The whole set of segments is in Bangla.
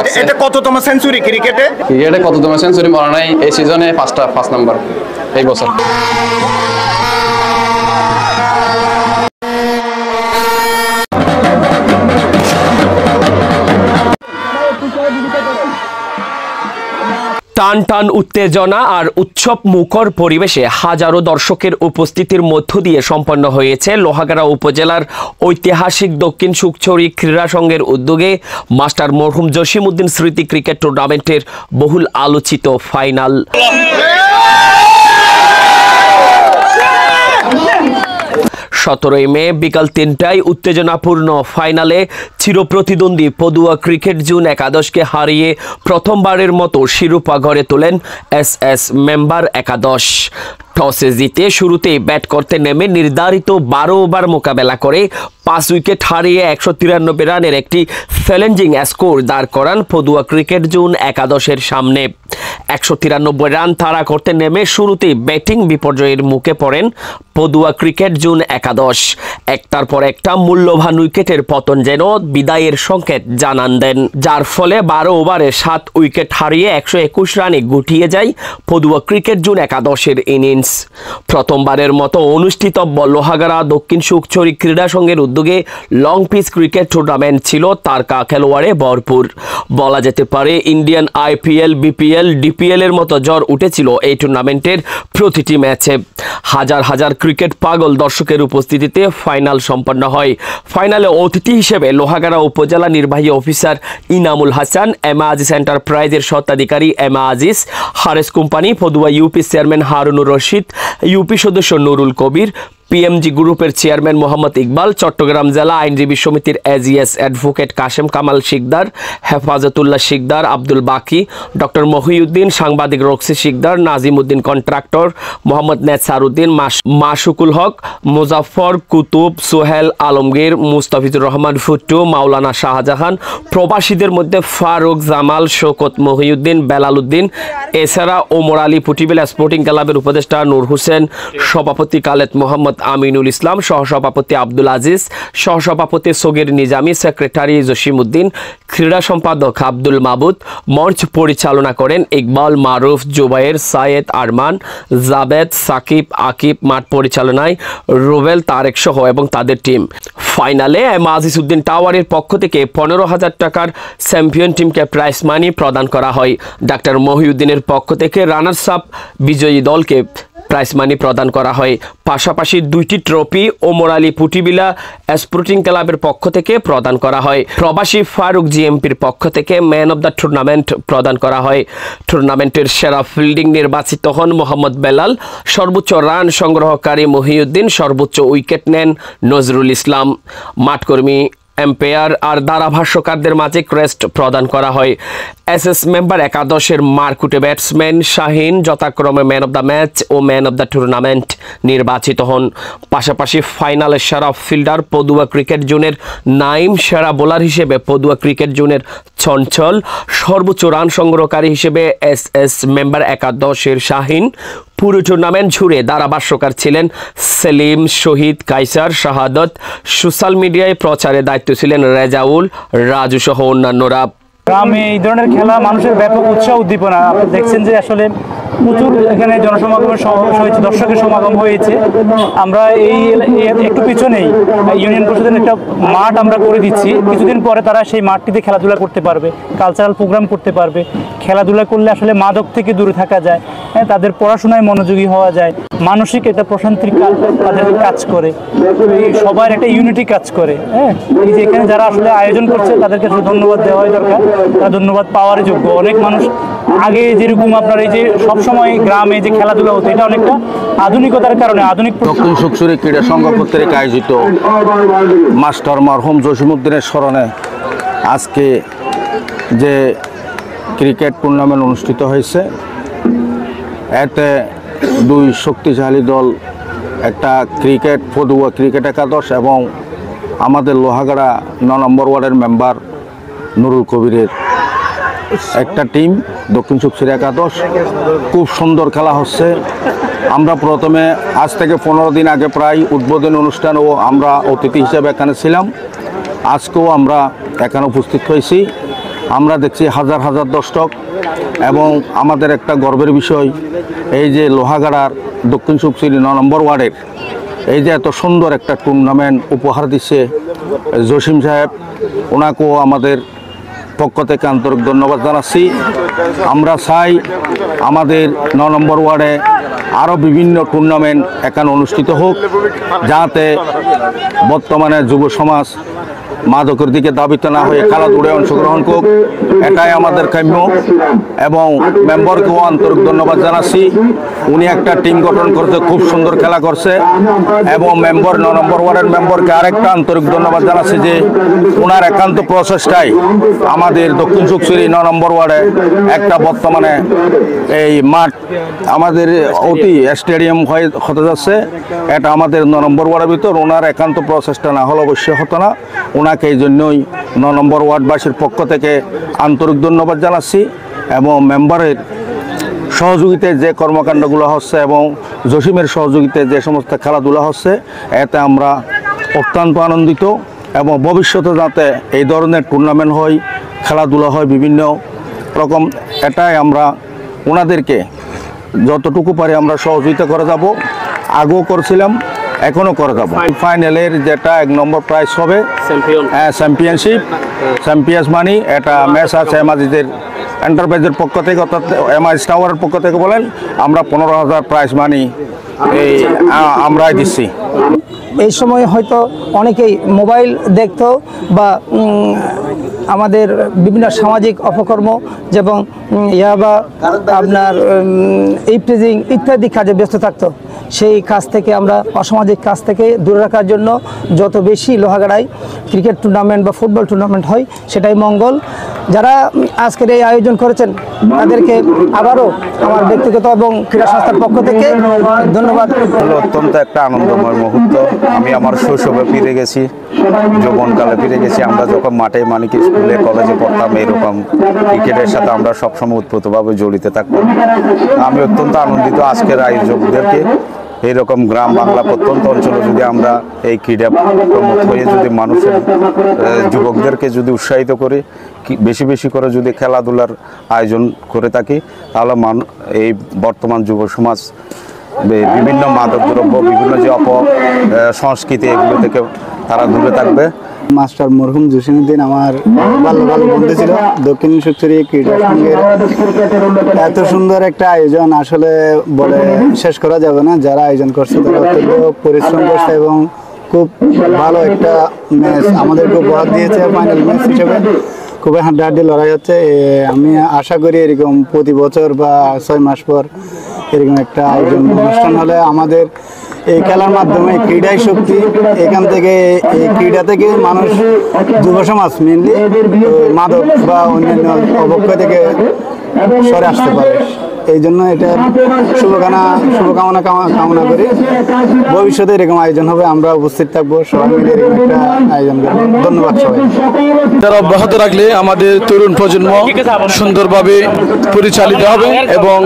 আছে। এটা কততম সেঞ্চুরি ক্রিকেটে? ক্রিকেটে কততম সেঞ্চুরি মনে নাই, এই সিজনে 5 নাম্বার এই বছর। টান টান উত্তেজনা আর উৎসব মুখর পরিবেশে হাজারো দর্শকের উপস্থিতির মধ্য দিয়ে সম্পন্ন হয়েছে লোহাগাড়া উপজেলার ঐতিহাসিক দক্ষিণ সুকছড়ি ক্রীড়া সংঘের উদ্যোগে মাস্টার মরহুম জসিমউদ্দিন স্মৃতি ক্রিকেট টুর্নামেন্টের বহুল আলোচিত ফাইনাল। 17 মে বিকাল 3টায় উত্তেজনাপূর্ণ ফাইনালে চিরপ্রতিদ্বন্দ্বী পদুয়া ক্রিকেট জোন একাদশকে হারিয়ে প্রথমবারের মতো শিরোপা ঘরে তোলেন এস মেম্বার একাদশ। টসে জিতে শুরুতেই ব্যাট করতে নেমে নির্ধারিত 12 ওভার মোকাবেলা করে 5 উইকেট হারিয়ে 193 রানের একটি চ্যালেঞ্জিং স্কোর দাঁড় করান পদুয়া ক্রিকেট জোন একাদশের সামনে। 193 রান তাড়া করতে নেমে শুরুতেই ব্যাটিং বিপর্যয়ের মুখে পড়েন পদুয়া ক্রিকেট জোন একাদশ। একটার পর একটা মূল্যবান উইকেটের পতন যেন বিদায়ের সংকেত জানান দেন, যার ফলে 12 ওভারে 7 উইকেট হারিয়ে 121 রানে গুটিয়ে যায় পদুয়া ক্রিকেট জোন একাদশের ইনিংস। প্রথমবারের মতো অনুষ্ঠিতব্য লোহাগাড়া দক্ষিণ সুকছড়ি ক্রীড়া সংঘের উদ্যোগে লং পিচ ক্রিকেট টুর্নামেন্ট ছিল তারকা খেলোয়াড়ে ভরপুর। বলা যেতে পারে ইন্ডিয়ান IPL, BPL, DPL এর মতো জ্বর উঠেছিল এই টুর্নামেন্টের প্রতিটি ম্যাচে। হাজার হাজার ক্রিকেট পাগল দর্শকের উপস্থিতিতে ফাইনাল সম্পন্ন হয়। ফাইনালে অতিথি হিসেবে লোহাগাড়া উপজেলা নির্বাহী অফিসার ইনামুল হাসান, এমা আজিজ এন্টারপ্রাইজের স্বত্বাধিকারী Ema Aziz, Hares company, Padua UP chairman Harunur Rashid, UP সদস্য নুরুল কবির, PMG গ্রুপের চেয়ারম্যান মোহাম্মদ ইকবাল, চট্টগ্রাম জেলা আইনজীবী সমিতির AGS advocate Kashem Kamal Shikder, Hefazatullah Shikder, Abdul Baki, doctor Mohiuddin, সাংবাদিক রক্সি শিকদার, নাজিমউদ্দিন কন্ট্রাক্টর, মোহাম্মদ নেসারউদ্দিন, মাসুকুল হক, মুজাফফর, কুতুব, সোহেল আলমগীর, মুস্তাফিজুর রহমান ফুট্টু, মাওলানা শাহজাহান, প্রবাসীদের মধ্যে ফারুক, জামাল, শওকত, মহিউদ্দিন, বেলাল উদ্দিন, এছাড়া ওমর আলী পুটিবেলা স্পোর্টিং ক্লাবের উপদেষ্টা নূর হোসেন, সভাপতি কালেদ মোহাম্মদ আমিনুল ইসলাম, সহসভাপতি আব্দুল আজিজ, সহসভাপতি সগির নিজামী, সেক্রেটারি জসিমউদ্দিন, ক্রীড়া সম্পাদক আব্দুল মাবুদ, মঞ্চ পরিচালনা করেন ইকবাল, মারুফ, জুবাইর, সায়েদ, আরমান, জাবেদ, সাকিব, আকিব, মাঠ পরিচালনায় রুবেল, তারেক সহ এবং তাদের টিম। ফাইনালে এমা আজিজউদ্দিন টাওয়ারের পক্ষ থেকে 15,000 টাকার চ্যাম্পিয়ন টিমকে প্রাইজ মানি প্রদান করা হয়। ডাক্তার মহিউদ্দিনের পক্ষ থেকে রানার্স আপ বিজয়ী দলকে প্রাইজ মানি প্রদান করা হয়। পাশাপাশি 2টি ট্রফি ওমর আলী পুটিবিলা স্পোর্টিং ক্লাবের পক্ষ থেকে প্রদান করা হয়। প্রবাসী ফারুক GMPর পক্ষ থেকে ম্যান অব দ্য টুর্নামেন্ট প্রদান করা হয়। টুর্নামেন্টের সেরা ফিল্ডিং নির্বাচিত হন মোহাম্মদ বেলাল, সর্বোচ্চ রান সংগ্রহকারী মহিউদ্দিন, সর্বোচ্চ উইকেট নেন নজরুল ইসলাম। মাঠকর্মী, এম্পায়ার আর ধারাভাষ্যকারদের মাঝে ক্রেস্ট প্রদান করা হয়। SS মেম্বার একাদশের মারকুটে ব্যাটসম্যান শাহিন যথাক্রমে ম্যান অব দ্য ম্যাচ ও ম্যান অব দ্য টুর্নামেন্ট নির্বাচিত হন। পাশাপাশি ফাইনালে সেরা ফিল্ডার পদুয়া ক্রিকেট জোনের নাইম, সেরা বোলার হিসেবে পদুয়া ক্রিকেট জোনের চঞ্চল, সর্বোচ্চ রান সংগ্রহকারী হিসেবে SS মেম্বার একাদশের শাহিন। পুরো টুর্নামেন্ট জুড়ে ধারাভাষ্যকার ছিলেন সেলিম, শহীদ, কাইসার, শাহাদত। সোশ্যাল মিডিয়ায় প্রচারে দায়িত্ব ছিলেন রেজাউল, রাজু সহ অন্যান্যরা। গ্রামে এই ধরনের খেলা মানুষের ব্যাপক উৎসাহ উদ্দীপনা। আপনি দেখছেন যে আসলে প্রচুর এখানে জনসমাগমের হয়েছে, দর্শকের সমাগম হয়েছে। আমরা এই একটু পিছনেই ইউনিয়ন পরিষদের একটা মাঠ আমরা করে দিচ্ছি। কিছুদিন পরে তারা সেই মাঠটিতে খেলাধুলা করতে পারবে, কালচারাল প্রোগ্রাম করতে পারবে। খেলাধুলা করলে আসলে মাদক থেকে দূরে থাকা যায়, তাদের পড়াশোনায় মনোযোগী হওয়া যায়, মানসিক একটা প্রশান্তির তাদের কাজ করে, সবার একটা ইউনিটি কাজ করে। এই যে এখানে যারা আসলে আয়োজন করছে তাদেরকে ধন্যবাদ দেওয়াই দরকার, তারা ধন্যবাদ পাওয়ার যোগ্য। অনেক মানুষ আগে যেরকম আপনার এই যে সবসময় গ্রামে যে খেলাধুলা হতো, এটা অনেকটা আধুনিকতার কারণে আধুনিক দক্ষিণ সুকছড়ি ক্রীড়া সংঘ কর্তৃক আয়োজিত মাস্টার মরহুম জসিমউদ্দিনের স্মরণে আজকে যে ক্রিকেট টুর্নামেন্ট অনুষ্ঠিত হয়েছে, এতে 2 শক্তিশালী দল, একটা ক্রিকেট পদুয়া ক্রিকেট একাদশ এবং আমাদের লোহাগাড়া 9 নম্বর ওয়ার্ডের মেম্বার নুরুল কবিরের একটা টিম, দক্ষিণ সুকছড়ি একাদশ। খুব সুন্দর খেলা হচ্ছে। আমরা প্রথমে আজ থেকে 15 দিন আগে প্রায় উদ্বোধনী অনুষ্ঠানেও আমরা অতিথি হিসেবে এখানে ছিলাম। আজকেও আমরা এখানে উপস্থিত হয়েছি। আমরা দেখছি হাজার হাজার দর্শক, এবং আমাদের একটা গর্বের বিষয় এই যে লোহাগাড়ার দক্ষিণ সুকসিরি 9 নম্বর ওয়ার্ডের এই যে এত সুন্দর একটা টুর্নামেন্ট উপহার দিচ্ছে জসিম সাহেব, ওনাকেও আমাদের পক্ষ থেকে আন্তরিক ধন্যবাদ জানাচ্ছি। আমরা চাই আমাদের 9 নম্বর ওয়ার্ডে আরও বিভিন্ন টুর্নামেন্ট এখানে অনুষ্ঠিত হোক, যাতে বর্তমানে যুব সমাজ মাদকের দিকে দাবিত না হয়ে খেলাধুলায় অংশগ্রহণ করুক, এটাই আমাদের কাম্য। এবং মেম্বারকেও আন্তরিক ধন্যবাদ জানাচ্ছি, উনি একটা টিম গঠন করতে খুব সুন্দর খেলা করছে। এবং মেম্বার 9 নম্বর ওয়ার্ডের মেম্বারকে আরেকটা আন্তরিক ধন্যবাদ জানাচ্ছি যে ওনার একান্ত প্রচেষ্টায় আমাদের দক্ষিণ সুকসিরি 9 নম্বর ওয়ার্ডে একটা বর্তমানে এই মাঠ আমাদের অতি স্টেডিয়াম হতে যাচ্ছে। এটা আমাদের 9 নম্বর ওয়ার্ডের ভিতর ওনার একান্ত প্রচেষ্টা না হলে অবশ্যই হতো না। ওনাকে এই জন্যই 9 নম্বর ওয়ার্ডবাসীর পক্ষ থেকে আন্তরিক ধন্যবাদ জানাচ্ছি। এবং মেম্বারের সহযোগিতায় যে কর্মকাণ্ডগুলো হচ্ছে এবং জসিমের সহযোগিতায় যে সমস্ত খেলাধুলা হচ্ছে, এতে আমরা অত্যন্ত আনন্দিত। এবং ভবিষ্যতে যাতে এই ধরনের টুর্নামেন্ট হয়, খেলাধুলা হয় বিভিন্ন রকম, এটাই আমরা ওনাদেরকে যতটুকু পারি আমরা সহযোগিতা করে যাব। আগেও করছিলাম, এখনও করে যাব। ফাইনালের যেটা 1 নম্বর প্রাইজ হবে চ্যাম্পিয়নশিপ, চ্যাম্পিয়ন্স মানি, এটা ম্যাচ আছে এমাজিদের এন্টারপ্রাইজের পক্ষ থেকে, অর্থাৎ এমআইএস টাওয়ারের পক্ষ থেকে বলেন, আমরা 15,000 প্রাইজ মানি এই আমরাই দিচ্ছি। এই সময় হয়তো অনেকেই মোবাইল দেখতো বা আমাদের বিভিন্ন সামাজিক অপকর্ম যেমন ইয়াবা আপনার ইফটিজিং ইত্যাদি কাজে ব্যস্ত থাকতো। সেই কাজ থেকে আমরা অসামাজিক কাজ থেকে দূরে রাখার জন্য যত বেশি লোহাগাড়ায় ক্রিকেট টুর্নামেন্ট বা ফুটবল টুর্নামেন্ট হয় সেটাই মঙ্গল। যারা আজকের এই আয়োজন করেছেন তাদেরকে আবারও আমার ব্যক্তিগত এবং ক্রীড়া সংস্থার পক্ষ থেকে ধন্যবাদ। অত্যন্ত একটা আনন্দময় মুহূর্ত। আমি আমার শৈশবে ফিরে গেছি, যৌবনকালে ফিরে গেছি। আমরা যখন মাঠে মানিক স্কুলে কলেজে পড়তাম, এরকম ক্রিকেটের সাথে আমরা সবসময় উৎপ্রতভাবে জড়িত থাকতাম। আমি অত্যন্ত আনন্দিত আজকের আয়োজকদেরকে। এইরকম গ্রাম বাংলা প্রত্যন্ত অঞ্চলে যদি আমরা এই ক্রীড়া প্রমোট হয়ে যদি মানুষের যুবকদেরকে যদি উৎসাহিত করে বেশি বেশি করে যদি খেলাধুলার আয়োজন করে থাকি, তাহলে এই বর্তমান যুব সমাজ বিভিন্ন মাদক দ্রব্য, বিভিন্ন যে সংস্কৃতি, এগুলো থেকে তারা দূরে থাকবে। মাস্টার মরহুম জসিমউদ্দিন আমার ভালো বন্ধু ছিল। দক্ষিণ সুকসিরি ক্রীড়া সংঘের এত সুন্দর একটা আয়োজন আসলে বলে শেষ করা যাবে না। যারা আয়োজন করছে তারা অত্যন্ত পরিশ্রম করছে এবং খুব ভালো একটা ম্যাচ আমাদেরকে উপহার দিয়েছে। ফাইনাল ম্যাচ হিসেবে খুবই হাড্ডাহাড্ডি লড়াই হচ্ছে। আমি আশা করি এরকম প্রতি বছর বা 6 মাস পর এরকম একটা আয়োজন অনুষ্ঠান হলে আমাদের এই খেলার মাধ্যমে ক্রীড়াই শক্তি, এখান থেকে এই ক্রীড়া থেকে মানুষ যুব সমাজ মেনলি মাদক বা অন্যান্য অবক্ষয় থেকে সরে আসতে পারে। এই জন্য এটা শুভকামনা কামনা করি। ভবিষ্যতে এরকম আয়োজন হবে, আমরা উপস্থিত থাকবো, সবাই মিলে এরকম একটা আয়োজন করবো। ধন্যবাদ সবাই। তারা অব্যাহত রাখলে আমাদের তরুণ প্রজন্ম সুন্দরভাবে পরিচালিত হবে এবং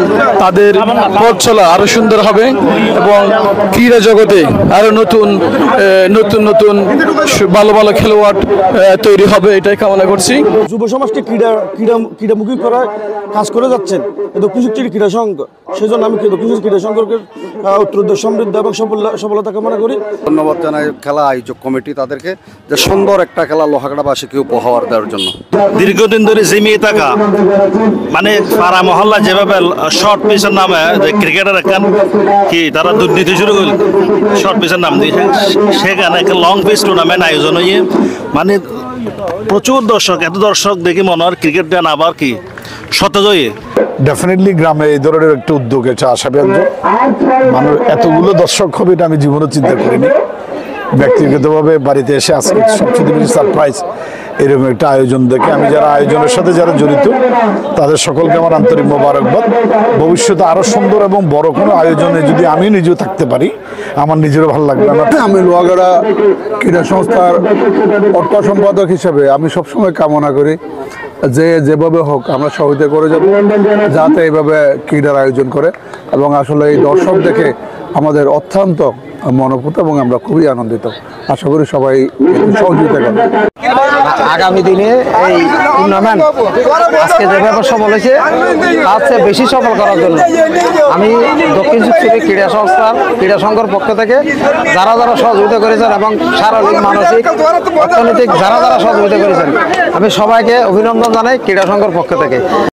তাদের পথ চলা আরো সুন্দর হবে এবং ক্রীড়া জগতে আরো নতুন ভালো খেলোয়াড় তৈরি হবে, এটাই কামনা করছি। যুব সমাজকে ক্রীড়ামুখী করার কাজ করে যাচ্ছেন দক্ষিণ সুকসিরি ক্রীড়া সংঘ। সেই জন্য আমি দক্ষিণ সুকসিরি ক্রীড়া সংঘকে উত্তরোত্তর সমৃদ্ধ এবং সফলতা কামনা করি। ধন্যবাদ জানাই খেলা আয়োজক কমিটি তাদেরকে, যে সুন্দর একটা খেলা লোহাগাড়াবাসীকে উপহার দেওয়ার জন্য। দীর্ঘদিন ধরে জিমিয়ে থাকা মানে পাড়া মহল্লা যেভাবে শর্ট পিচের নামে ক্রিকেটের একখান কি তারা দুর্নীতি শুরু করল, শর্ট পিচের নাম দিয়ে সেখানে একটা লং পিচ টুর্নামেন্ট আয়োজন হয়ে মানে প্রচুর দর্শক, এত দর্শক দেখি মনে হয় ক্রিকেটটা আবার কি সতেজ হয়ে। ডেফিনেটলি গ্রামে এই ধরনের একটা উদ্যোগ এটা আশাব্যঞ্জক। মানুষ এতগুলো দর্শক হবে এটা আমি জীবনে চিন্তা করিনি। ব্যক্তিগতভাবে বাড়িতে এসে আজকে সবচেয়ে বেশি সারপ্রাইজ এরকম একটা আয়োজন দেখে। আমি যারা আয়োজনের সাথে যারা জড়িত তাদের সকলকে আমার আন্তরিক মোবারকবাদ। ভবিষ্যতে আরো সুন্দর এবং বড় কোনো আয়োজনে যদি আমি নিজেও থাকতে পারি আমার নিজেরও ভালো লাগবে। আমি লোহাগাড়া ক্রীড়া সংস্থার অর্থ সম্পাদক হিসেবে আমি সবসময় কামনা করি যে যেভাবে হোক আমরা সহযোগিতা করে যাব, যাতে এইভাবে ক্রীড়ার আয়োজন করে। এবং আসলে এই দর্শক দেখে আমাদের অত্যন্ত মনোভূত এবং আমরা খুবই আনন্দিত। আশা করি সবাই সহযোগিতা করবে। আগামী দিনে এই টুর্নামেন্ট আজকে যেভাবে সফল হয়েছে তার চেয়ে বেশি সফল করার জন্য আমি দক্ষিণ সুখপুরি ক্রীড়া সংস্থার ক্রীড়া সংঘের পক্ষ থেকে যারা যারা সহযোগিতা করেছেন এবং শারীরিক মানসিক অর্থনৈতিক যারা যারা সহযোগিতা করেছেন আমি সবাইকে অভিনন্দন জানাই ক্রীড়া সংঘের পক্ষ থেকে।